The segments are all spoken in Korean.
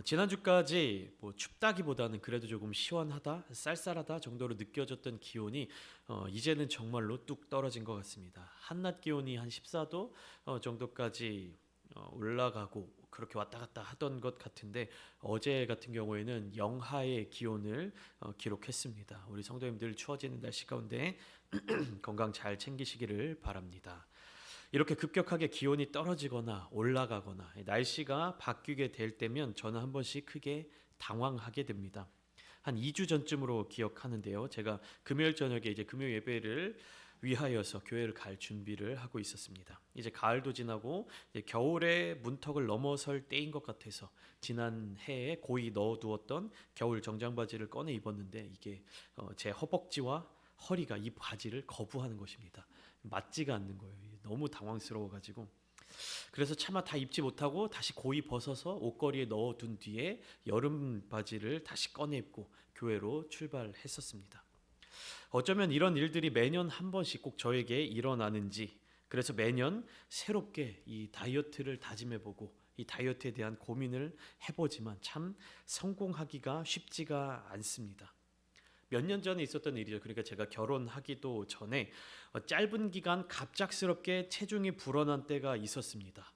지난주까지 뭐 춥다기보다는 그래도 조금 시원하다, 쌀쌀하다 정도로 느껴졌던 기온이 이제는 정말로 뚝 떨어진 것 같습니다. 한낮 기온이 한 14도 정도까지 올라가고 그렇게 왔다 갔다 하던 것 같은데 어제 같은 경우에는 영하의 기온을 기록했습니다. 우리 성도님들 추워지는 날씨 가운데 건강 잘 챙기시기를 바랍니다. 이렇게 급격하게 기온이 떨어지거나 올라가거나 날씨가 바뀌게 될 때면 저는 한 번씩 크게 당황하게 됩니다. 한 2주 전쯤으로 기억하는데요. 제가 금요일 저녁에 이제 금요 예배를 위하여서 교회를 갈 준비를 하고 있었습니다. 이제 가을도 지나고 이제 겨울의 문턱을 넘어설 때인 것 같아서 지난 해에 고이 넣어두었던 겨울 정장 바지를 꺼내 입었는데 이게 제 허벅지와 허리가 이 바지를 거부하는 것입니다. 맞지가 않는 거예요. 너무 당황스러워가지고 그래서 차마 다 입지 못하고 다시 고이 벗어서 옷걸이에 넣어둔 뒤에 여름 바지를 다시 꺼내 입고 교회로 출발했었습니다. 어쩌면 이런 일들이 매년 한 번씩 꼭 저에게 일어나는지 그래서 매년 새롭게 이 다이어트를 다짐해보고 이 다이어트에 대한 고민을 해보지만 참 성공하기가 쉽지가 않습니다. 몇 년 전에 있었던 일이죠. 그러니까 제가 결혼하기도 전에 짧은 기간 갑작스럽게 체중이 불어난 때가 있었습니다.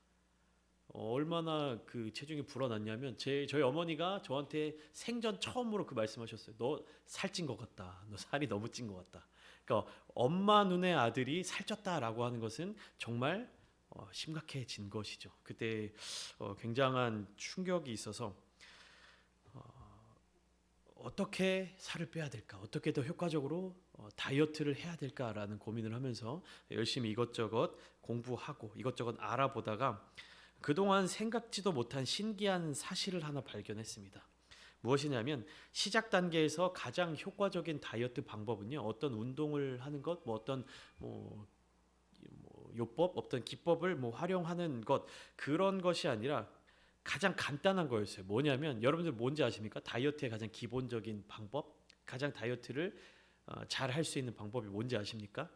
얼마나 그 체중이 불어났냐면 저희 어머니가 저한테 생전 처음으로 그 말씀하셨어요. 너 살찐 것 같다. 너 살이 너무 찐 것 같다. 그러니까 엄마 눈의 아들이 살쪘다라고 하는 것은 정말 심각해진 것이죠. 그때 굉장한 충격이 있어서 어떻게 살을 빼야 될까? 어떻게 더 효과적으로 다이어트를 해야 될까라는 고민을 하면서 열심히 이것저것 공부하고 이것저것 알아보다가 그동안 생각지도 못한 신기한 사실을 하나 발견했습니다. 무엇이냐면 시작 단계에서 가장 효과적인 다이어트 방법은요. 어떤 운동을 하는 것, 뭐 어떤 요법, 어떤 기법을 활용하는 것 그런 것이 아니라 가장 간단한 거였어요. 뭐냐면 여러분들 뭔지 아십니까? 다이어트의 가장 기본적인 방법, 가장 다이어트를 잘 할 수 있는 방법이 뭔지 아십니까?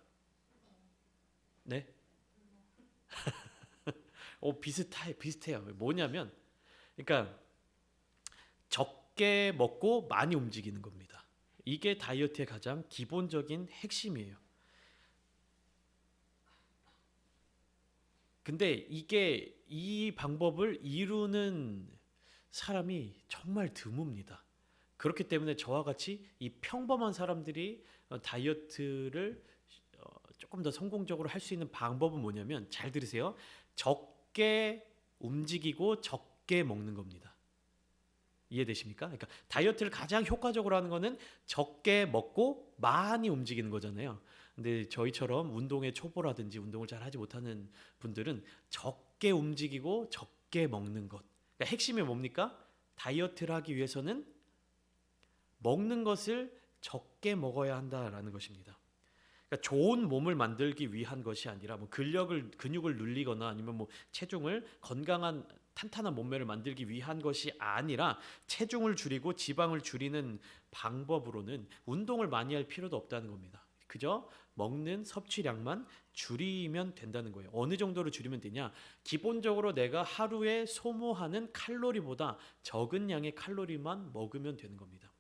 네? 비슷해요. 뭐냐면, 그러니까 적게 먹고 많이 움직이는 겁니다. 이게 다이어트의 가장 기본적인 핵심이에요. 근데 이 방법을 이루는 사람이 정말 드뭅니다. 그렇기 때문에 저와 같이 이 평범한 사람들이 다이어트를 조금 더 성공적으로 할 수 있는 방법은 뭐냐면 잘 들으세요. 적게 움직이고 적게 먹는 겁니다. 이해되십니까? 그러니까 다이어트를 가장 효과적으로 하는 거는 적게 먹고 많이 움직이는 거잖아요. 근데 저희처럼 운동의 초보라든지 운동을 잘 하지 못하는 분들은 적게 움직이고 적게 먹는 것. 그러니까 핵심이 뭡니까? 다이어트를 하기 위해서는 먹는 것을 적게 먹어야 한다라는 것입니다. 그러니까 좋은 몸을 만들기 위한 것이 아니라 근육을 늘리거나 아니면 체중을 건강한 탄탄한 몸매를 만들기 위한 것이 아니라 체중을 줄이고 지방을 줄이는 방법으로는 운동을 많이 할 필요도 없다는 겁니다. 그저 먹는 섭취량만 줄이면 된다는 거예요. 어느 정도로 줄이면 되냐? 기본적으로 내가 하루에 소모하는 칼로리보다 적은 양의 칼로리만 먹으면 되는 겁니다.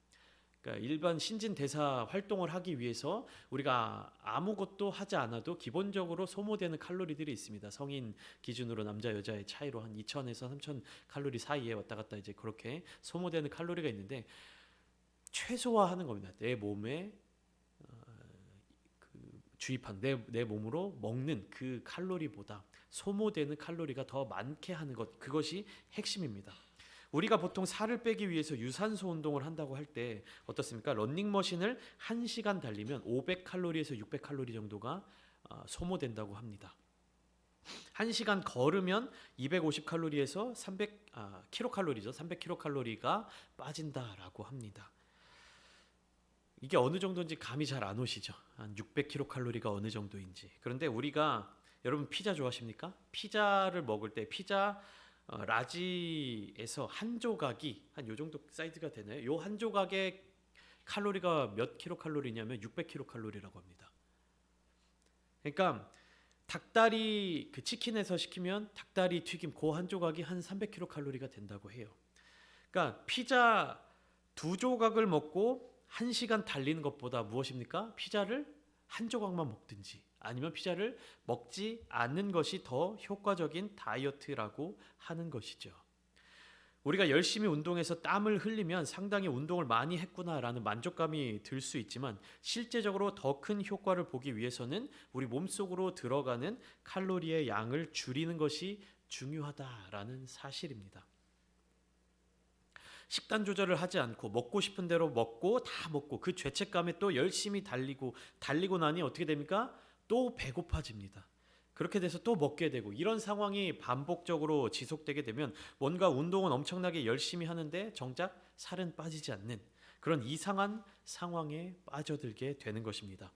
그러니까 일반 신진대사 활동을 하기 위해서 우리가 아무것도 하지 않아도 기본적으로 소모되는 칼로리들이 있습니다. 성인 기준으로 남자 여자의 차이로 한 2000에서 3000 칼로리 사이에 왔다 갔다 이제 그렇게 소모되는 칼로리가 있는데 최소화하는 겁니다. 내 몸에 주입한 내 몸으로 먹는 그 칼로리보다 소모되는 칼로리가 더 많게 하는 것, 그것이 핵심입니다. 우리가 보통 살을 빼기 위해서 유산소 운동을 한다고 할 때 어떻습니까? 러닝머신을 1시간 달리면 500칼로리에서 600칼로리 정도가 소모된다고 합니다. 1시간 걸으면 250칼로리에서 300킬로칼로리죠. 300킬로칼로리가 빠진다라고 합니다. 이게 어느 정도인지 감이 잘 안 오시죠? 한 600킬로칼로리가 어느 정도인지. 그런데 여러분 피자 좋아하십니까? 피자를 먹을 때 피자 라지에서 한 조각이 한 요 정도 사이즈가 되나요? 요 한 조각의 칼로리가 몇 킬로칼로리냐면 600킬로칼로리라고 합니다. 그러니까 치킨에서 시키면 닭다리 튀김 그 한 조각이 한 300킬로칼로리가 된다고 해요. 그러니까 피자 2조각을 먹고 1시간 달리는 것보다 무엇입니까? 피자를 한 조각만 먹든지 아니면 피자를 먹지 않는 것이 더 효과적인 다이어트라고 하는 것이죠. 우리가 열심히 운동해서 땀을 흘리면 상당히 운동을 많이 했구나라는 만족감이 들 수 있지만 실제적으로 더 큰 효과를 보기 위해서는 우리 몸속으로 들어가는 칼로리의 양을 줄이는 것이 중요하다라는 사실입니다. 식단 조절을 하지 않고 먹고 싶은 대로 먹고 다 먹고 그 죄책감에 또 열심히 달리고 나니 어떻게 됩니까? 또 배고파집니다. 그렇게 돼서 또 먹게 되고 이런 상황이 반복적으로 지속되게 되면 뭔가 운동은 엄청나게 열심히 하는데 정작 살은 빠지지 않는 그런 이상한 상황에 빠져들게 되는 것입니다.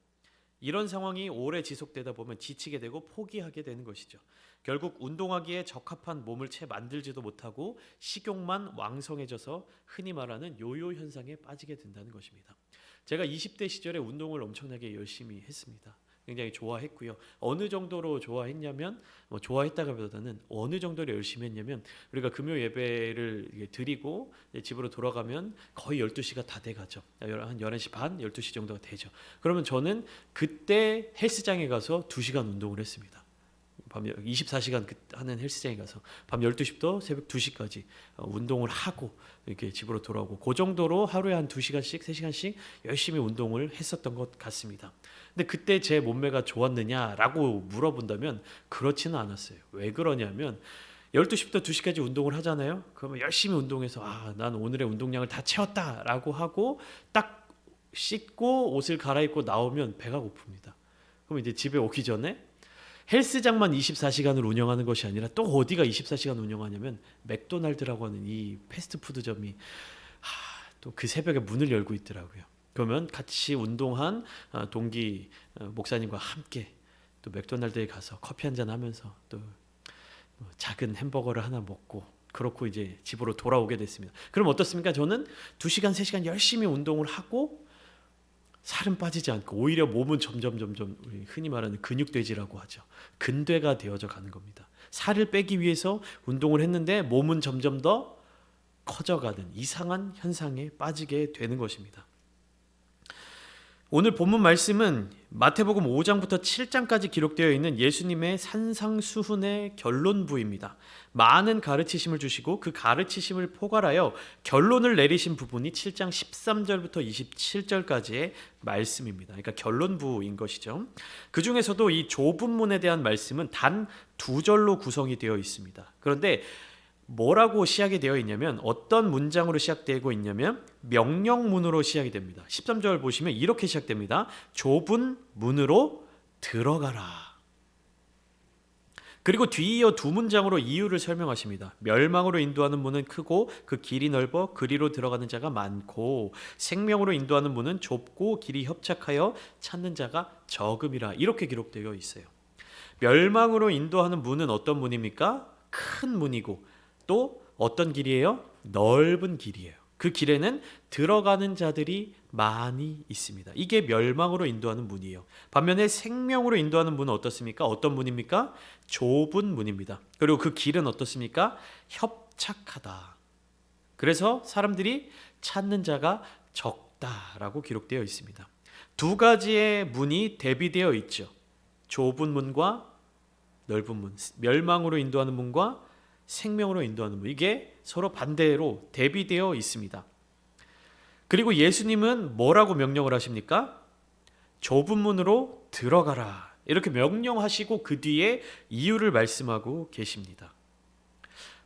이런 상황이 오래 지속되다 보면 지치게 되고 포기하게 되는 것이죠. 결국 운동하기에 적합한 몸을 채 만들지도 못하고 식욕만 왕성해져서 흔히 말하는 요요 현상에 빠지게 된다는 것입니다. 제가 20대 시절에 운동을 엄청나게 열심히 했습니다. 굉장히 좋아했고요. 어느 정도로 좋아했냐면 좋아했다기보다는 어느 정도로 열심히 했냐면 우리가 금요 예배를 드리고 집으로 돌아가면 거의 12시가 다 돼가죠. 한 11시 반, 12시 정도가 되죠. 그러면 저는 그때 헬스장에 가서 2시간 운동을 했습니다. 밤 24시간 하는 헬스장에 가서 밤 12시부터 새벽 2시까지 운동을 하고 이렇게 집으로 돌아오고 그 정도로 하루에 한 2시간씩 3시간씩 열심히 운동을 했었던 것 같습니다. 근데 그때 제 몸매가 좋았느냐라고 물어본다면 그렇지는 않았어요. 왜 그러냐면 12시부터 2시까지 운동을 하잖아요. 그러면 열심히 운동해서 난 오늘의 운동량을 다 채웠다라고 하고 딱 씻고 옷을 갈아입고 나오면 배가 고픕니다. 그럼 이제 집에 오기 전에 헬스장만 24시간을 운영하는 것이 아니라 또 어디가 24시간 운영하냐면 맥도날드라고 하는 이 패스트푸드점이 또 그 새벽에 문을 열고 있더라고요. 그러면 같이 운동한 동기 목사님과 함께 또 맥도날드에 가서 커피 한잔 하면서 또 작은 햄버거를 하나 먹고 그렇고 이제 집으로 돌아오게 됐습니다. 그럼 어떻습니까? 저는 2시간 3시간 열심히 운동을 하고 살은 빠지지 않고 오히려 몸은 점점 우리 흔히 말하는 근육돼지라고 하죠. 근대가 되어져 가는 겁니다. 살을 빼기 위해서 운동을 했는데 몸은 점점 더 커져가는 이상한 현상에 빠지게 되는 것입니다. 오늘 본문 말씀은 마태복음 5장부터 7장까지 기록되어 있는 예수님의 산상수훈의 결론부입니다. 많은 가르치심을 주시고 그 가르치심을 포괄하여 결론을 내리신 부분이 7장 13절부터 27절까지의 말씀입니다. 그러니까 결론부인 것이죠. 그 중에서도 이 좁은 문에 대한 말씀은 단 2절로 구성이 되어 있습니다. 그런데 뭐라고 시작이 되어 있냐면 어떤 문장으로 시작되고 있냐면 명령문으로 시작이 됩니다. 13절 보시면 이렇게 시작됩니다. 좁은 문으로 들어가라. 그리고 뒤이어 2문장으로 이유를 설명하십니다. 멸망으로 인도하는 문은 크고 그 길이 넓어 그리로 들어가는 자가 많고 생명으로 인도하는 문은 좁고 길이 협착하여 찾는 자가 적음이라. 이렇게 기록되어 있어요. 멸망으로 인도하는 문은 어떤 문입니까? 큰 문이고 또 어떤 길이에요? 넓은 길이에요. 그 길에는 들어가는 자들이 많이 있습니다. 이게 멸망으로 인도하는 문이에요. 반면에 생명으로 인도하는 문은 어떻습니까? 어떤 문입니까? 좁은 문입니다. 그리고 그 길은 어떻습니까? 협착하다. 그래서 사람들이 찾는 자가 적다라고 기록되어 있습니다. 2가지의 문이 대비되어 있죠. 좁은 문과 넓은 문, 멸망으로 인도하는 문과 생명으로 인도하는 문, 이게 서로 반대로 대비되어 있습니다. 그리고 예수님은 뭐라고 명령을 하십니까? 좁은 문으로 들어가라 이렇게 명령하시고 그 뒤에 이유를 말씀하고 계십니다.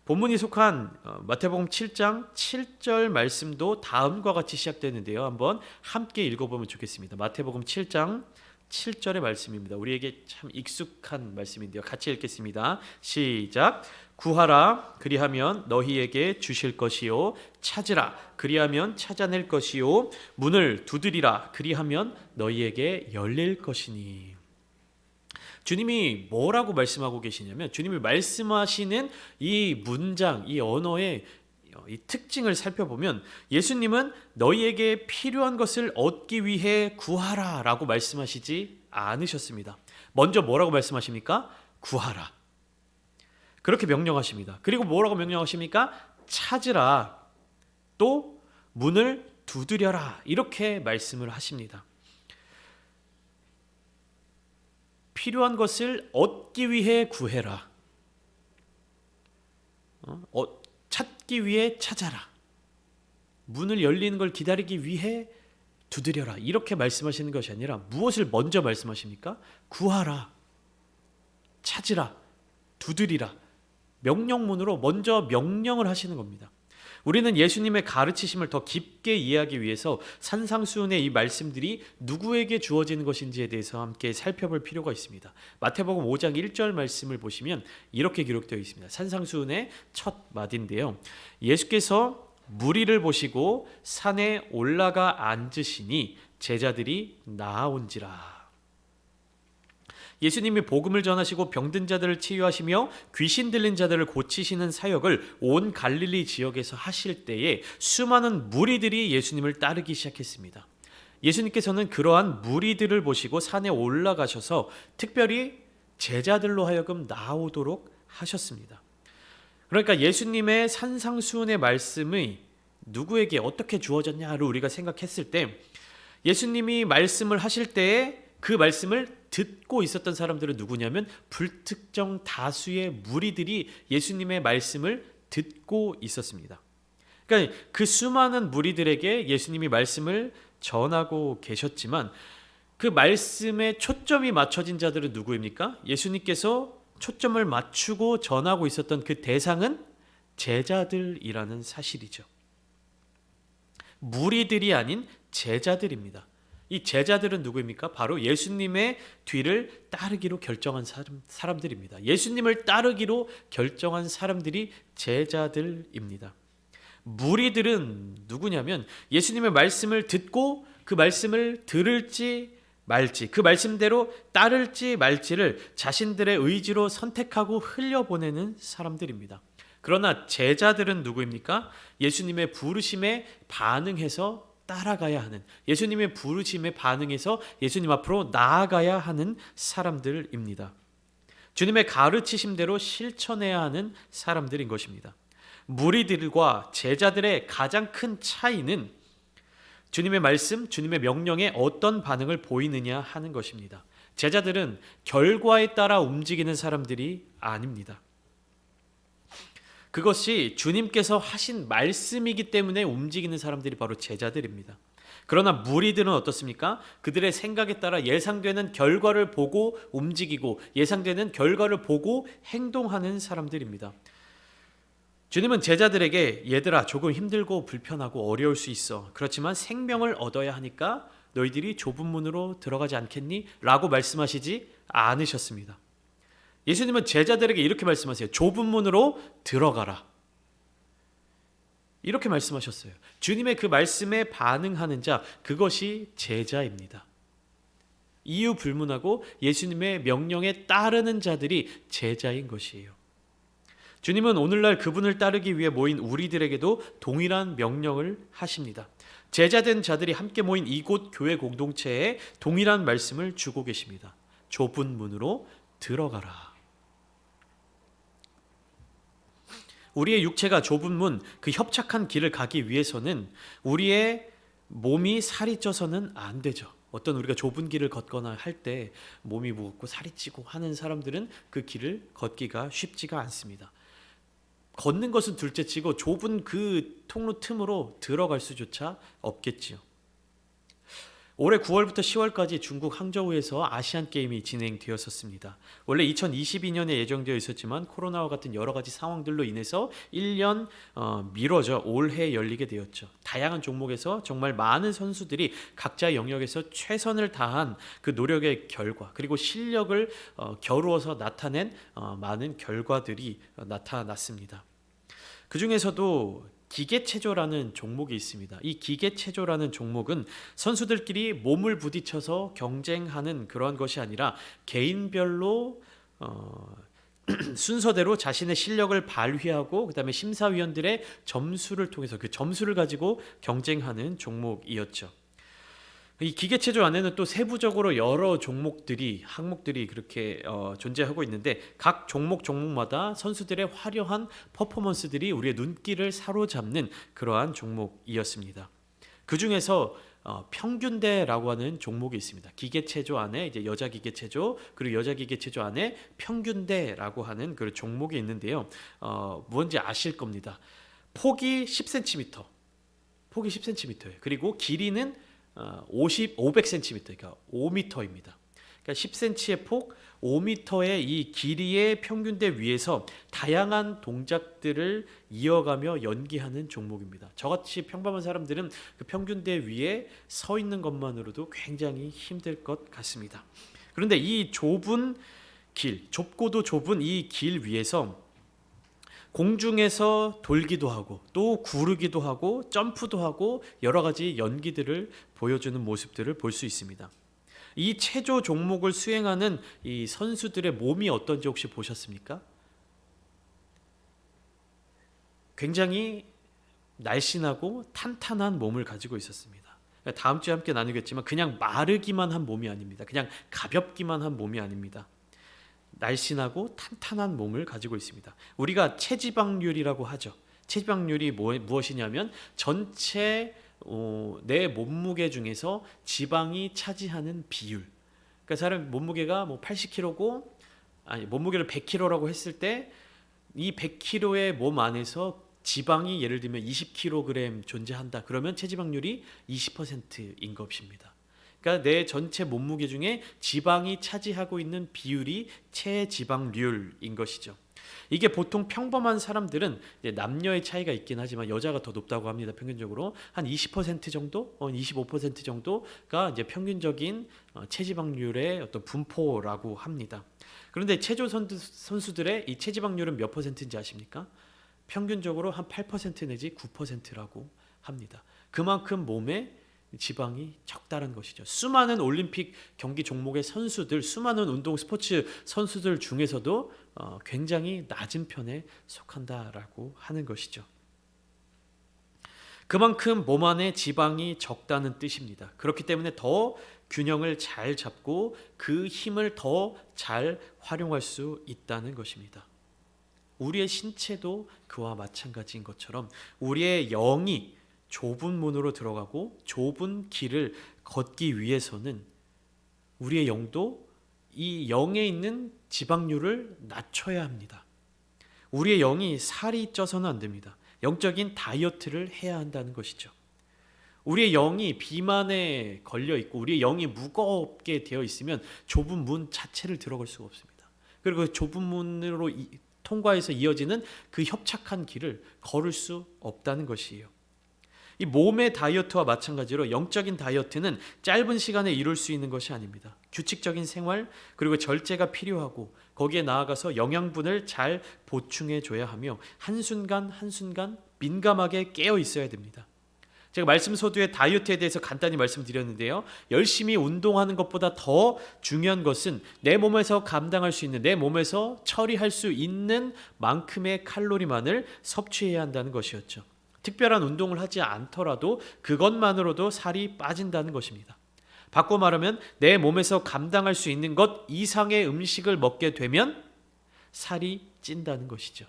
본문이 속한 마태복음 7장 7절 말씀도 다음과 같이 시작되는데요. 한번 함께 읽어보면 좋겠습니다. 마태복음 7장 7절의 말씀입니다. 우리에게 참 익숙한 말씀인데요. 같이 읽겠습니다. 시작. 구하라 그리하면 너희에게 주실 것이요 찾으라 그리하면 찾아낼 것이요 문을 두드리라 그리하면 너희에게 열릴 것이니. 주님이 뭐라고 말씀하고 계시냐면 주님이 말씀하시는 이 문장, 이 언어의 이 특징을 살펴보면 예수님은 너희에게 필요한 것을 얻기 위해 구하라 라고 말씀하시지 않으셨습니다. 먼저 뭐라고 말씀하십니까? 구하라. 그렇게 명령하십니다. 그리고 뭐라고 명령하십니까? 찾으라. 또 문을 두드려라 이렇게 말씀을 하십니다. 필요한 것을 얻기 위해 구해라. 찾기 위해 찾아라. 문을 열리는 걸 기다리기 위해 두드려라. 이렇게 말씀하시는 것이 아니라 무엇을 먼저 말씀하십니까? 구하라. 찾으라. 두드리라. 명령문으로 먼저 명령을 하시는 겁니다. 우리는 예수님의 가르치심을 더 깊게 이해하기 위해서 산상수훈의 이 말씀들이 누구에게 주어지는 것인지에 대해서 함께 살펴볼 필요가 있습니다. 마태복음 5장 1절 말씀을 보시면 이렇게 기록되어 있습니다. 산상수훈의 첫 마디인데요. 예수께서 무리를 보시고 산에 올라가 앉으시니 제자들이 나아온지라. 예수님이 복음을 전하시고 병든 자들을 치유하시며 귀신 들린 자들을 고치시는 사역을 온 갈릴리 지역에서 하실 때에 수많은 무리들이 예수님을 따르기 시작했습니다. 예수님께서는 그러한 무리들을 보시고 산에 올라가셔서 특별히 제자들로 하여금 나오도록 하셨습니다. 그러니까 예수님의 산상수훈의 말씀이 누구에게 어떻게 주어졌냐를 우리가 생각했을 때 예수님이 말씀을 하실 때에 그 말씀을 듣고 있었던 사람들은 누구냐면 불특정 다수의 무리들이 예수님의 말씀을 듣고 있었습니다. 그러니까 그 수많은 무리들에게 예수님이 말씀을 전하고 계셨지만 그 말씀에 초점이 맞춰진 자들은 누구입니까? 예수님께서 초점을 맞추고 전하고 있었던 그 대상은 제자들이라는 사실이죠. 무리들이 아닌 제자들입니다. 이 제자들은 누구입니까? 바로 예수님의 뒤를 따르기로 결정한 사람들입니다. 예수님을 따르기로 결정한 사람들이 제자들입니다. 무리들은 누구냐면 예수님의 말씀을 듣고 그 말씀을 들을지 말지, 그 말씀대로 따를지 말지를 자신들의 의지로 선택하고 흘려보내는 사람들입니다. 그러나 제자들은 누구입니까? 예수님의 부르심에 반응해서 따라가야 하는, 예수님의 부르심에 반응해서 예수님 앞으로 나아가야 하는 사람들입니다. 주님의 가르치심대로 실천해야 하는 사람들인 것입니다. 무리들과 제자들의 가장 큰 차이는 주님의 말씀, 주님의 명령에 어떤 반응을 보이느냐 하는 것입니다. 제자들은 결과에 따라 움직이는 사람들이 아닙니다. 그것이 주님께서 하신 말씀이기 때문에 움직이는 사람들이 바로 제자들입니다. 그러나 무리들은 어떻습니까? 그들의 생각에 따라 예상되는 결과를 보고 움직이고 예상되는 결과를 보고 행동하는 사람들입니다. 주님은 제자들에게 얘들아 조금 힘들고 불편하고 어려울 수 있어. 그렇지만 생명을 얻어야 하니까 너희들이 좁은 문으로 들어가지 않겠니? 라고 말씀하시지 않으셨습니다. 예수님은 제자들에게 이렇게 말씀하세요. 좁은 문으로 들어가라. 이렇게 말씀하셨어요. 주님의 그 말씀에 반응하는 자, 그것이 제자입니다. 이유 불문하고 예수님의 명령에 따르는 자들이 제자인 것이에요. 주님은 오늘날 그분을 따르기 위해 모인 우리들에게도 동일한 명령을 하십니다. 제자된 자들이 함께 모인 이곳 교회 공동체에 동일한 말씀을 주고 계십니다. 좁은 문으로 들어가라. 우리의 육체가 좁은 문, 그 협착한 길을 가기 위해서는 우리의 몸이 살이 쪄서는 안 되죠. 어떤 우리가 좁은 길을 걷거나 할 때 몸이 무겁고 살이 찌고 하는 사람들은 그 길을 걷기가 쉽지가 않습니다. 걷는 것은 둘째치고 좁은 그 통로 틈으로 들어갈 수조차 없겠지요. 올해 9월부터 10월까지 중국 항저우에서 아시안게임이 진행되었었습니다. 원래 2022년에 예정되어 있었지만 코로나와 같은 여러 가지 상황들로 인해서 1년 미뤄져 올해 열리게 되었죠. 다양한 종목에서 정말 많은 선수들이 각자의 영역에서 최선을 다한 그 노력의 결과 그리고 실력을 겨루어서 나타낸 많은 결과들이 나타났습니다. 그 중에서도 기계체조라는 종목이 있습니다. 이 기계체조라는 종목은 선수들끼리 몸을 부딪혀서 경쟁하는 그런 것이 아니라 개인별로 순서대로 자신의 실력을 발휘하고 그다음에 심사위원들의 점수를 통해서 그 점수를 가지고 경쟁하는 종목이었죠. 이 기계체조 안에는 또 세부적으로 여러 종목들이 항목들이 그렇게 존재하고 있는데 각 종목마다 선수들의 화려한 퍼포먼스들이 우리의 눈길을 사로잡는 그러한 종목이었습니다. 그 중에서 평균대라고 하는 종목이 있습니다. 기계체조 안에 이제 여자 기계체조 그리고 여자 기계체조 안에 평균대라고 하는 그 종목이 있는데요. 뭔지 아실 겁니다. 폭이 10cm, 폭이 10cm예요. 그리고 길이는 500cm, 그러니까 5m입니다. 그러니까 10cm의 폭, 5m의 이 길이의 평균대 위에서 다양한 동작들을 이어가며 연기하는 종목입니다. 저같이 평범한 사람들은 그 평균대 위에 서 있는 것만으로도 굉장히 힘들 것 같습니다. 그런데 이 좁은 길, 좁고도 좁은 이 길 위에서 공중에서 돌기도 하고 또 구르기도 하고 점프도 하고 여러 가지 연기들을 보여주는 모습들을 볼 수 있습니다. 이 체조 종목을 수행하는 이 선수들의 몸이 어떤지 혹시 보셨습니까? 굉장히 날씬하고 탄탄한 몸을 가지고 있었습니다. 다음 주에 함께 나누겠지만 그냥 마르기만 한 몸이 아닙니다. 그냥 가볍기만 한 몸이 아닙니다. 날씬하고 탄탄한 몸을 가지고 있습니다. 우리가 체지방률이라고 하죠. 체지방률이 무엇이냐면 전체 내 몸무게 중에서 지방이 차지하는 비율. 그러니까 사람 몸무게가 뭐 80kg고 몸무게를 100kg라고 했을 때 이 100kg의 몸 안에서 지방이 예를 들면 20kg 존재한다. 그러면 체지방률이 20%인 것입니다. 그러니까 내 전체 몸무게 중에 지방이 차지하고 있는 비율이 체지방률인 것이죠. 이게 보통 평범한 사람들은 남녀의 차이가 있긴 하지만 여자가 더 높다고 합니다. 평균적으로 한 20% 정도, 25% 정도가 이제 평균적인 체지방률의 어떤 분포라고 합니다. 그런데 체조 선수들의 이 체지방률은 몇 퍼센트인지 아십니까? 평균적으로 한 8% 내지 9%라고 합니다. 그만큼 몸에 지방이 적다는 것이죠. 수많은 올림픽 경기 종목의 선수들, 수많은 운동 스포츠 선수들 중에서도 굉장히 낮은 편에 속한다라고 하는 것이죠. 그만큼 몸 안에 지방이 적다는 뜻입니다. 그렇기 때문에 더 균형을 잘 잡고 그 힘을 더 잘 활용할 수 있다는 것입니다. 우리의 신체도 그와 마찬가지인 것처럼 우리의 영이 좁은 문으로 들어가고 좁은 길을 걷기 위해서는 우리의 영도 이 영에 있는 지방률을 낮춰야 합니다. 우리의 영이 살이 쪄서는 안 됩니다. 영적인 다이어트를 해야 한다는 것이죠. 우리의 영이 비만에 걸려 있고 우리의 영이 무겁게 되어 있으면 좁은 문 자체를 들어갈 수가 없습니다. 그리고 그 좁은 문으로 통과해서 이어지는 그 협착한 길을 걸을 수 없다는 것이에요. 이 몸의 다이어트와 마찬가지로 영적인 다이어트는 짧은 시간에 이룰 수 있는 것이 아닙니다. 규칙적인 생활 그리고 절제가 필요하고 거기에 나아가서 영양분을 잘 보충해 줘야 하며 한순간 한순간 민감하게 깨어 있어야 됩니다. 제가 말씀 서두에 다이어트에 대해서 간단히 말씀드렸는데요. 열심히 운동하는 것보다 더 중요한 것은 내 몸에서 감당할 수 있는, 내 몸에서 처리할 수 있는 만큼의 칼로리만을 섭취해야 한다는 것이었죠. 특별한 운동을 하지 않더라도 그것만으로도 살이 빠진다는 것입니다. 바꿔 말하면 내 몸에서 감당할 수 있는 것 이상의 음식을 먹게 되면 살이 찐다는 것이죠.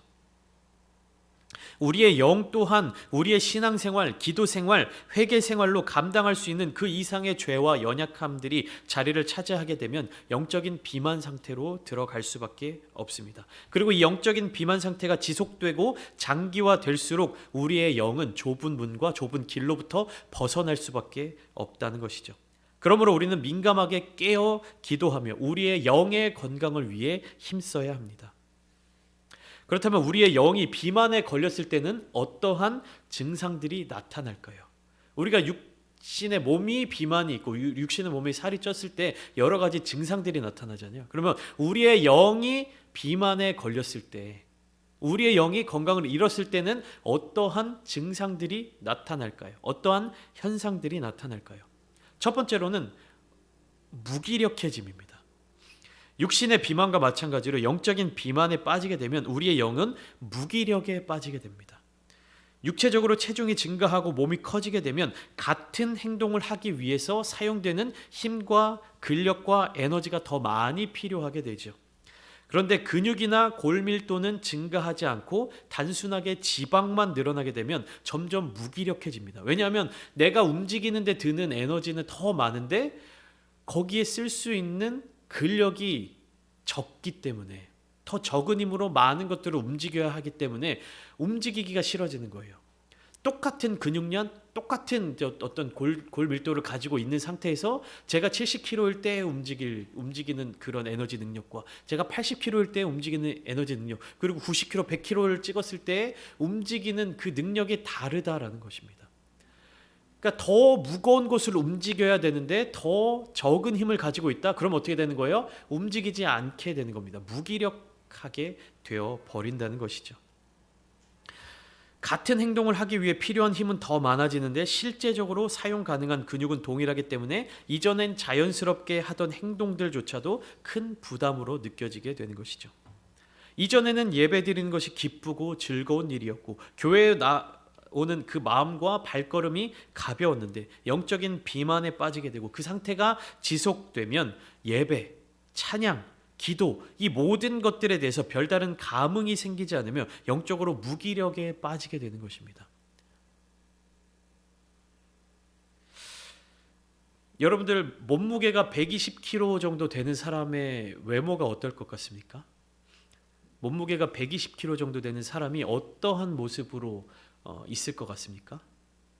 우리의 영 또한 우리의 신앙생활, 기도생활, 회개생활로 감당할 수 있는 그 이상의 죄와 연약함들이 자리를 차지하게 되면 영적인 비만 상태로 들어갈 수밖에 없습니다. 그리고 이 영적인 비만 상태가 지속되고 장기화될수록 우리의 영은 좁은 문과 좁은 길로부터 벗어날 수밖에 없다는 것이죠. 그러므로 우리는 민감하게 깨어 기도하며 우리의 영의 건강을 위해 힘써야 합니다. 그렇다면 우리의 영이 비만에 걸렸을 때는 어떠한 증상들이 나타날까요? 우리가 육신의 몸이 비만이 있고 육신의 몸이 살이 쪘을 때 여러 가지 증상들이 나타나잖아요. 그러면 우리의 영이 비만에 걸렸을 때, 우리의 영이 건강을 잃었을 때는 어떠한 증상들이 나타날까요? 어떠한 현상들이 나타날까요? 첫 번째로는 무기력해짐입니다. 육신의 비만과 마찬가지로 영적인 비만에 빠지게 되면 우리의 영은 무기력에 빠지게 됩니다. 육체적으로 체중이 증가하고 몸이 커지게 되면 같은 행동을 하기 위해서 사용되는 힘과 근력과 에너지가 더 많이 필요하게 되죠. 그런데 근육이나 골밀도는 증가하지 않고 단순하게 지방만 늘어나게 되면 점점 무기력해집니다. 왜냐하면 내가 움직이는데 드는 에너지는 더 많은데 거기에 쓸 수 있는 근력이 적기 때문에, 더 적은 힘으로 많은 것들을 움직여야 하기 때문에 움직이기가 싫어지는 거예요. 똑같은 근육량, 똑같은 어떤 골 밀도를 가지고 있는 상태에서 제가 70kg일 때 움직이는 그런 에너지 능력과 제가 80kg일 때 움직이는 에너지 능력, 그리고 90kg, 100kg를 찍었을 때 움직이는 그 능력이 다르다라는 것입니다. 그러니까 더 무거운 곳을 움직여야 되는데 더 적은 힘을 가지고 있다. 그럼 어떻게 되는 거예요? 움직이지 않게 되는 겁니다. 무기력하게 되어 버린다는 것이죠. 같은 행동을 하기 위해 필요한 힘은 더 많아지는데 실제적으로 사용 가능한 근육은 동일하기 때문에 이전엔 자연스럽게 하던 행동들조차도 큰 부담으로 느껴지게 되는 것이죠. 이전에는 예배드리는 것이 기쁘고 즐거운 일이었고 교회에 오는 그 마음과 발걸음이 가벼웠는데 영적인 비만에 빠지게 되고 그 상태가 지속되면 예배, 찬양, 기도, 이 모든 것들에 대해서 별다른 감흥이 생기지 않으며 영적으로 무기력에 빠지게 되는 것입니다. 여러분들 몸무게가 120kg 정도 되는 사람의 외모가 어떨 것 같습니까? 몸무게가 120kg 정도 되는 사람이 어떠한 모습으로 있을 것 같습니까?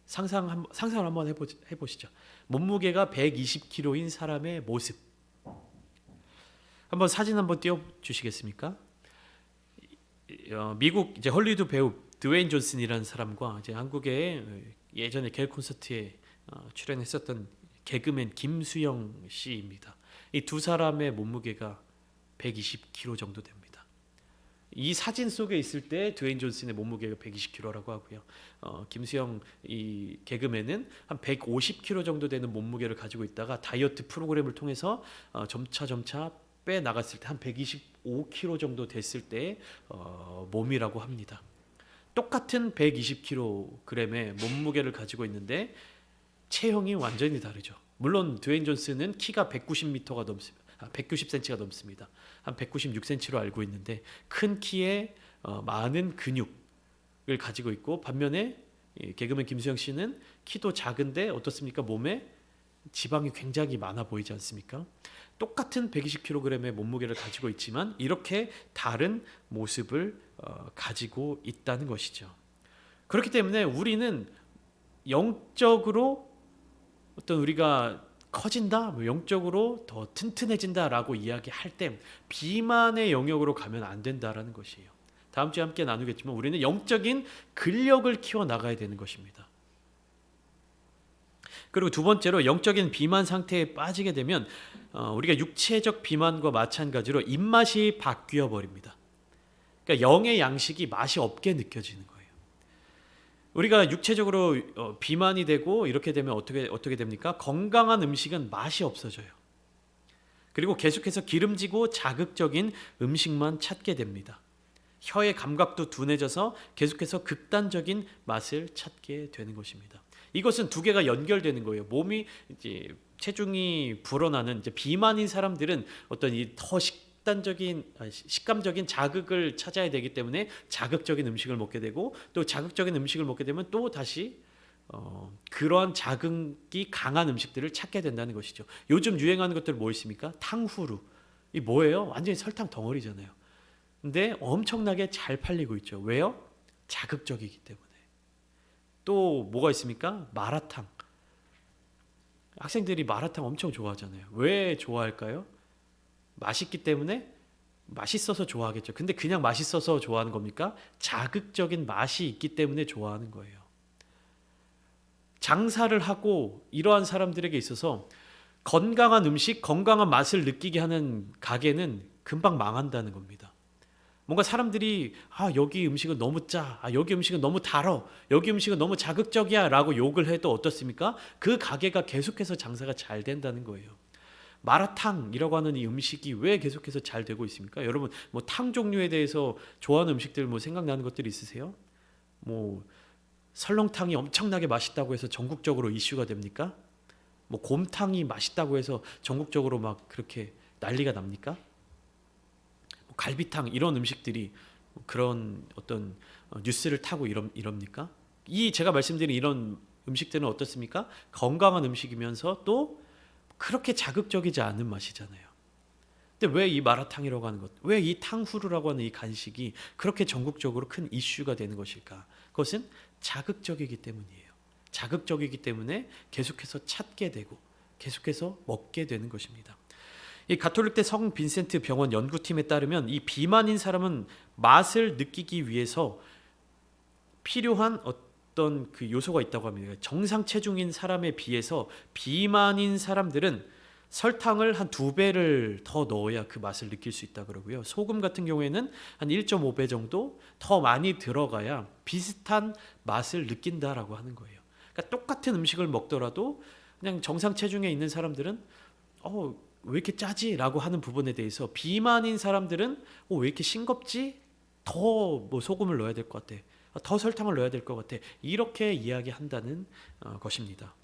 상상을 한번 해보시죠. 몸무게가 120kg인 사람의 모습. 한번 사진 한번 띄워 주시겠습니까? 미국 이제 헐리우드 배우 드웨인 존슨이라는 사람과 이제 한국의 예전에 개그 콘서트에 출연했었던 개그맨 김수영 씨입니다. 이 두 사람의 몸무게가 120kg 정도 됩니다. 이 사진 속에 있을 때 드웨인 존슨의 몸무게가 120kg라고 하고요. 김수영 이 개그맨은 한 150kg 정도 되는 몸무게를 가지고 있다가 다이어트 프로그램을 통해서 점차 빼 나갔을 때 한 125kg 정도 됐을 때 몸이라고 합니다. 똑같은 120kg의 몸무게를 가지고 있는데 체형이 완전히 다르죠. 물론 드웨인 존슨은 키가 190m가 넘습니다. 190cm가 넘습니다. 한 196cm로 알고 있는데 큰 키에 많은 근육을 가지고 있고 반면에 개그맨 김수영 씨는 키도 작은데 어떻습니까? 몸에 지방이 굉장히 많아 보이지 않습니까? 똑같은 120kg의 몸무게를 가지고 있지만 이렇게 다른 모습을 가지고 있다는 것이죠. 그렇기 때문에 우리는 영적으로 어떤 우리가 커진다, 영적으로 더 튼튼해진다라고 이야기할 때 비만의 영역으로 가면 안 된다라는 것이에요. 다음 주에 함께 나누겠지만 우리는 영적인 근력을 키워 나가야 되는 것입니다. 그리고 두 번째로 영적인 비만 상태에 빠지게 되면 우리가 육체적 비만과 마찬가지로 입맛이 바뀌어 버립니다. 그러니까 영의 양식이 맛이 없게 느껴지는 거예요. 우리가 육체적으로 비만이 되고 이렇게 되면 어떻게 됩니까? 건강한 음식은 맛이 없어져요. 그리고 계속해서 기름지고 자극적인 음식만 찾게 됩니다. 혀의 감각도 둔해져서 계속해서 극단적인 맛을 찾게 되는 것입니다. 이것은 두 개가 연결되는 거예요. 몸이 이제 체중이 불어나는 이제 비만인 사람들은 어떤 이 더 식감적인 자극을 찾아야 되기 때문에 자극적인 음식을 먹게 되고 또 자극적인 음식을 먹게 되면 또 다시 그러한 자극이 강한 음식들을 찾게 된다는 것이죠. 요즘 유행하는 것들 뭐 있습니까? 탕후루. 이 뭐예요? 완전히 설탕 덩어리잖아요. 근데 엄청나게 잘 팔리고 있죠. 왜요? 자극적이기 때문에. 또 뭐가 있습니까? 마라탕. 학생들이 마라탕 엄청 좋아하잖아요. 왜 좋아할까요? 맛있기 때문에? 맛있어서 좋아하겠죠. 근데 그냥 맛있어서 좋아하는 겁니까? 자극적인 맛이 있기 때문에 좋아하는 거예요. 장사를 하고 이러한 사람들에게 있어서 건강한 음식, 건강한 맛을 느끼게 하는 가게는 금방 망한다는 겁니다. 뭔가 사람들이 여기 음식은 너무 짜, 여기 음식은 너무 달어, 여기 음식은 너무 자극적이야 라고 욕을 해도 어떻습니까? 그 가게가 계속해서 장사가 잘 된다는 거예요. 마라탕이라고 하는 이 음식이 왜 계속해서 잘 되고 있습니까? 여러분 뭐 탕 종류에 대해서 좋아하는 음식들 뭐 생각나는 것들이 있으세요? 뭐 설렁탕이 엄청나게 맛있다고 해서 전국적으로 이슈가 됩니까? 뭐 곰탕이 맛있다고 해서 전국적으로 막 그렇게 난리가 납니까? 뭐 갈비탕 이런 음식들이 그런 어떤 뉴스를 타고 이럽니까? 이 제가 말씀드린 이런 음식들은 어떻습니까? 건강한 음식이면서 또 그렇게 자극적이지 않은 맛이잖아요. 근데 왜 이 마라탕이라고 하는 것, 왜 이 탕후루라고 하는 이 간식이 그렇게 전국적으로 큰 이슈가 되는 것일까? 그것은 자극적이기 때문이에요. 자극적이기 때문에 계속해서 찾게 되고 계속해서 먹게 되는 것입니다. 이 가톨릭대 성 빈센트 병원 연구팀에 따르면 이 비만인 사람은 맛을 느끼기 위해서 필요한 어떤 그 요소가 있다고 합니다. 정상 체중인 사람에 비해서 비만인 사람들은 설탕을 한 2배를 더 넣어야 그 맛을 느낄 수 있다 그러고요. 소금 같은 경우에는 한 1.5배 정도 더 많이 들어가야 비슷한 맛을 느낀다라고 하는 거예요. 그러니까 똑같은 음식을 먹더라도 그냥 정상 체중에 있는 사람들은 왜 이렇게 짜지? 라고 하는 부분에 대해서 비만인 사람들은 왜 이렇게 싱겁지? 더 뭐 소금을 넣어야 될 것 같아. 더 설탕을 넣어야 될 것 같아. 이렇게 이야기한다는 것입니다.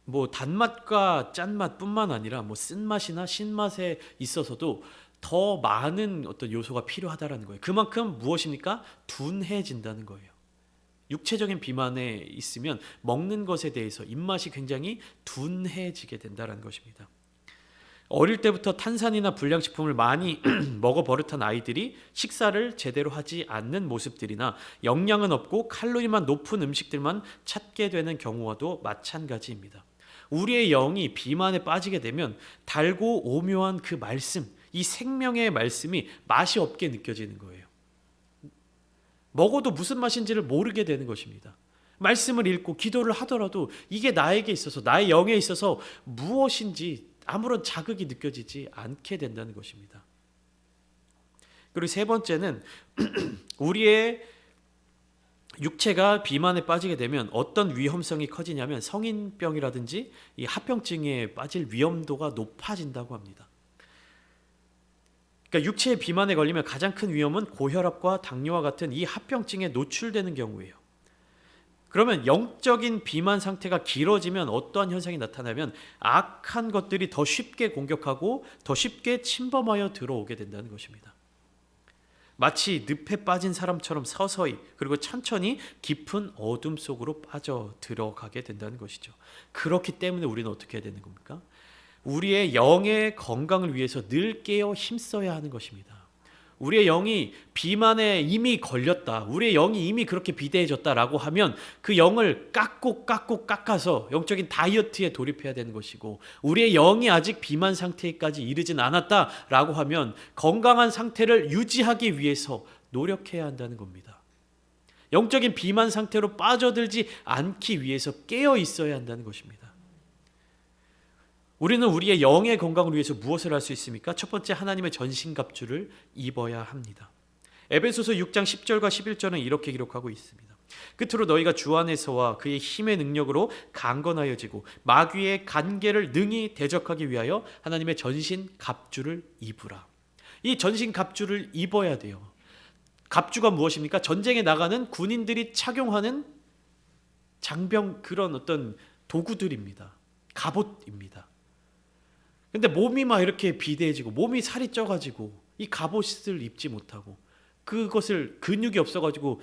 뭐 단맛과 짠맛뿐만 아니라 뭐 쓴맛이나 신맛에 있어서도 더 많은 어떤 요소가 필요하다라는 거예요. 그만큼 무엇입니까? 둔해진다는 거예요. 육체적인 비만에 있으면 먹는 것에 대해서 입맛이 굉장히 둔해지게 된다는 것입니다. 어릴 때부터 탄산이나 불량식품을 많이 먹어 버릇한 아이들이 식사를 제대로 하지 않는 모습들이나 영양은 없고 칼로리만 높은 음식들만 찾게 되는 경우와도 마찬가지입니다. 우리의 영이 비만에 빠지게 되면 달고 오묘한 그 말씀, 이 생명의 말씀이 맛이 없게 느껴지는 거예요. 먹어도 무슨 맛인지를 모르게 되는 것입니다. 말씀을 읽고 기도를 하더라도 이게 나에게 있어서 나의 영에 있어서 무엇인지 아무런 자극이 느껴지지 않게 된다는 것입니다. 그리고 세 번째는 우리의 육체가 비만에 빠지게 되면 어떤 위험성이 커지냐면 성인병이라든지 이 합병증에 빠질 위험도가 높아진다고 합니다. 그러니까 육체의 비만에 걸리면 가장 큰 위험은 고혈압과 당뇨와 같은 이 합병증에 노출되는 경우예요. 그러면 영적인 비만 상태가 길어지면 어떠한 현상이 나타나면 악한 것들이 더 쉽게 공격하고 더 쉽게 침범하여 들어오게 된다는 것입니다. 마치 늪에 빠진 사람처럼 서서히 그리고 천천히 깊은 어둠 속으로 빠져 들어가게 된다는 것이죠. 그렇기 때문에 우리는 어떻게 해야 되는 겁니까? 우리의 영의 건강을 위해서 늘 깨어 힘써야 하는 것입니다. 우리의 영이 비만에 이미 걸렸다. 우리의 영이 이미 그렇게 비대해졌다라고 하면 그 영을 깎아서 영적인 다이어트에 돌입해야 되는 것이고, 우리의 영이 아직 비만 상태까지 이르진 않았다라고 하면 건강한 상태를 유지하기 위해서 노력해야 한다는 겁니다. 영적인 비만 상태로 빠져들지 않기 위해서 깨어 있어야 한다는 것입니다. 우리는 우리의 영의 건강을 위해서 무엇을 할 수 있습니까? 첫 번째, 하나님의 전신갑주를 입어야 합니다. 에베소서 6장 10절과 11절은 이렇게 기록하고 있습니다. 끝으로 너희가 주 안에서와 그의 힘의 능력으로 강건하여지고 마귀의 간계를 능히 대적하기 위하여 하나님의 전신갑주를 입으라. 이 전신갑주를 입어야 돼요. 갑주가 무엇입니까? 전쟁에 나가는 군인들이 착용하는 장병, 그런 어떤 도구들입니다. 갑옷입니다. 근데 몸이 막 이렇게 비대해지고 몸이 살이 쪄가지고 이 갑옷을 입지 못하고 그것을 근육이 없어가지고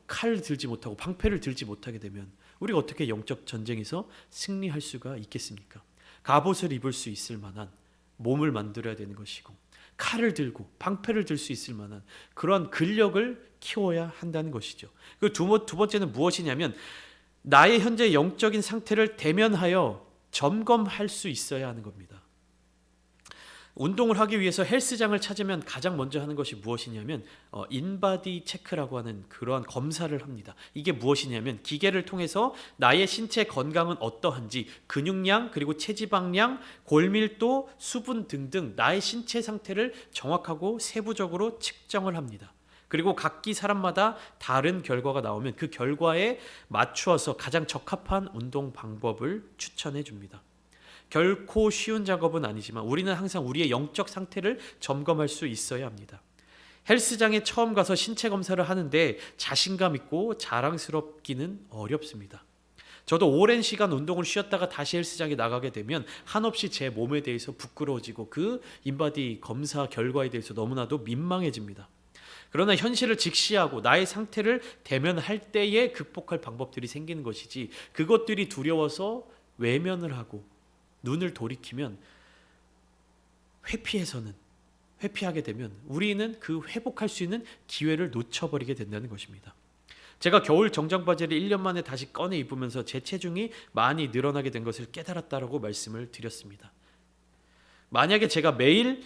칼을 들지 못하고 방패를 들지 못하게 되면 우리가 어떻게 영적 전쟁에서 승리할 수가 있겠습니까? 갑옷을 입을 수 있을 만한 몸을 만들어야 되는 것이고, 칼을 들고 방패를 들 수 있을 만한 그러한 근력을 키워야 한다는 것이죠. 그 두 번째는 무엇이냐면 나의 현재 영적인 상태를 대면하여 점검할 수 있어야 하는 겁니다. 운동을 하기 위해서 헬스장을 찾으면 가장 먼저 하는 것이 무엇이냐면 인바디 체크라고 하는 그러한 검사를 합니다. 이게 무엇이냐면 기계를 통해서 나의 신체 건강은 어떠한지, 근육량, 그리고 체지방량, 골밀도, 수분 등등 나의 신체 상태를 정확하고 세부적으로 측정을 합니다. 그리고 각기 사람마다 다른 결과가 나오면 그 결과에 맞추어서 가장 적합한 운동 방법을 추천해 줍니다. 결코 쉬운 작업은 아니지만 우리는 항상 우리의 영적 상태를 점검할 수 있어야 합니다. 헬스장에 처음 가서 신체 검사를 하는데 자신감 있고 자랑스럽기는 어렵습니다. 저도 오랜 시간 운동을 쉬었다가 다시 헬스장에 나가게 되면 한없이 제 몸에 대해서 부끄러워지고 그 인바디 검사 결과에 대해서 너무나도 민망해집니다. 그러나 현실을 직시하고 나의 상태를 대면할 때에 극복할 방법들이 생기는 것이지, 그것들이 두려워서 외면을 하고 눈을 돌이키면 회피하게 되면 우리는 그 회복할 수 있는 기회를 놓쳐버리게 된다는 것입니다. 제가 겨울 정장 바지를 1년 만에 다시 꺼내 입으면서 제 체중이 많이 늘어나게 된 것을 깨달았다라고 말씀을 드렸습니다. 만약에 제가 매일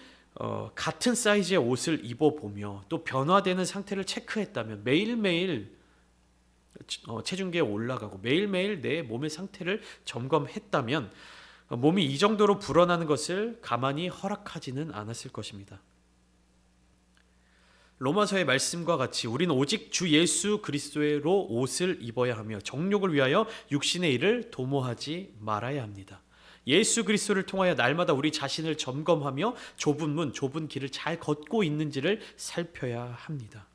같은 사이즈의 옷을 입어보며 또 변화되는 상태를 체크했다면, 매일매일 체중계에 올라가고 매일매일 내 몸의 상태를 점검했다면 몸이 이 정도로 불어나는 것을 가만히 허락하지는 않았을 것입니다. 로마서의 말씀과 같이 우리는 오직 주 예수 그리스도로 옷을 입어야 하며 정욕을 위하여 육신의 일을 도모하지 말아야 합니다. 예수 그리스도를 통하여 날마다 우리 자신을 점검하며 좁은 문, 좁은 길을 잘 걷고 있는지를 살펴야 합니다.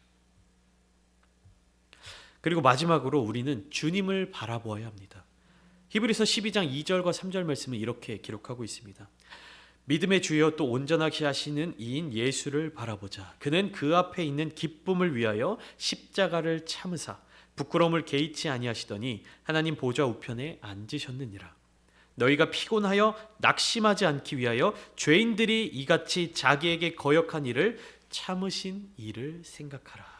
그리고 마지막으로 우리는 주님을 바라보아야 합니다. 히브리서 12장 2절과 3절 말씀은 이렇게 기록하고 있습니다. 믿음의 주여 또 온전하게 하시는 이인 예수를 바라보자. 그는 그 앞에 있는 기쁨을 위하여 십자가를 참으사 부끄러움을 개의치 아니하시더니 하나님 보좌 우편에 앉으셨느니라. 너희가 피곤하여 낙심하지 않기 위하여 죄인들이 이같이 자기에게 거역한 일을 참으신 이를 생각하라.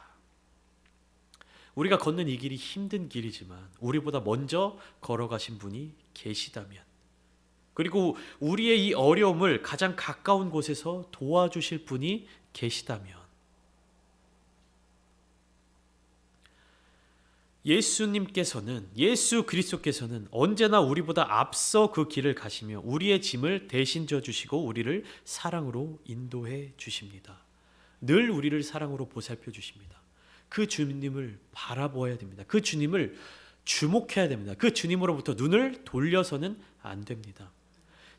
우리가 걷는 이 길이 힘든 길이지만 우리보다 먼저 걸어가신 분이 계시다면, 그리고 우리의 이 어려움을 가장 가까운 곳에서 도와주실 분이 계시다면, 예수 그리스도께서는 언제나 우리보다 앞서 그 길을 가시며 우리의 짐을 대신 져주시고 우리를 사랑으로 인도해 주십니다. 늘 우리를 사랑으로 보살펴 주십니다. 그 주님을 바라보아야 됩니다. 그 주님을 주목해야 됩니다. 그 주님으로부터 눈을 돌려서는 안 됩니다.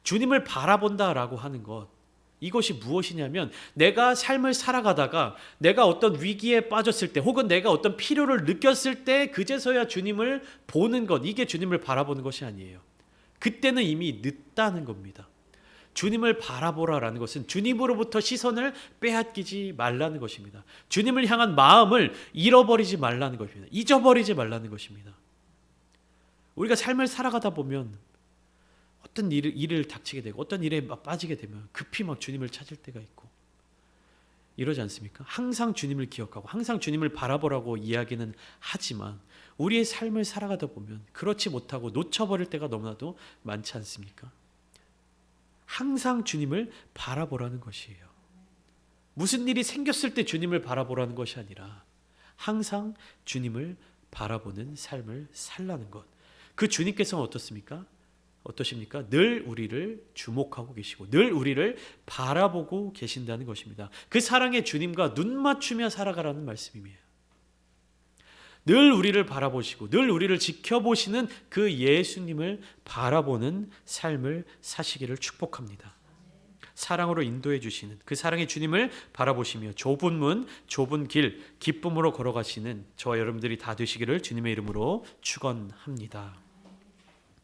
주님을 바라본다라고 하는 것, 이것이 무엇이냐면, 내가 삶을 살아가다가 내가 어떤 위기에 빠졌을 때 혹은 내가 어떤 필요를 느꼈을 때 그제서야 주님을 보는 것, 이게 주님을 바라보는 것이 아니에요. 그때는 이미 늦다는 겁니다. 주님을 바라보라라는 것은 주님으로부터 시선을 빼앗기지 말라는 것입니다. 주님을 향한 마음을 잃어버리지 말라는 것입니다. 잊어버리지 말라는 것입니다. 우리가 삶을 살아가다 보면 어떤 일을 닥치게 되고 어떤 일에 빠지게 되면 급히 막 주님을 찾을 때가 있고 이러지 않습니까? 항상 주님을 기억하고 항상 주님을 바라보라고 이야기는 하지만 우리의 삶을 살아가다 보면 그렇지 못하고 놓쳐버릴 때가 너무나도 많지 않습니까? 항상 주님을 바라보라는 것이에요. 무슨 일이 생겼을 때 주님을 바라보라는 것이 아니라 항상 주님을 바라보는 삶을 살라는 것. 그 주님께서는 어떠십니까? 늘 우리를 주목하고 계시고 늘 우리를 바라보고 계신다는 것입니다. 그 사랑의 주님과 눈 맞추며 살아가라는 말씀이에요. 늘 우리를 바라보시고 늘 우리를 지켜보시는 그 예수님을 바라보는 삶을 사시기를 축복합니다. 사랑으로 인도해 주시는 그 사랑의 주님을 바라보시며 좁은 문, 좁은 길, 기쁨으로 걸어가시는 저와 여러분들이 다 되시기를 주님의 이름으로 축원합니다.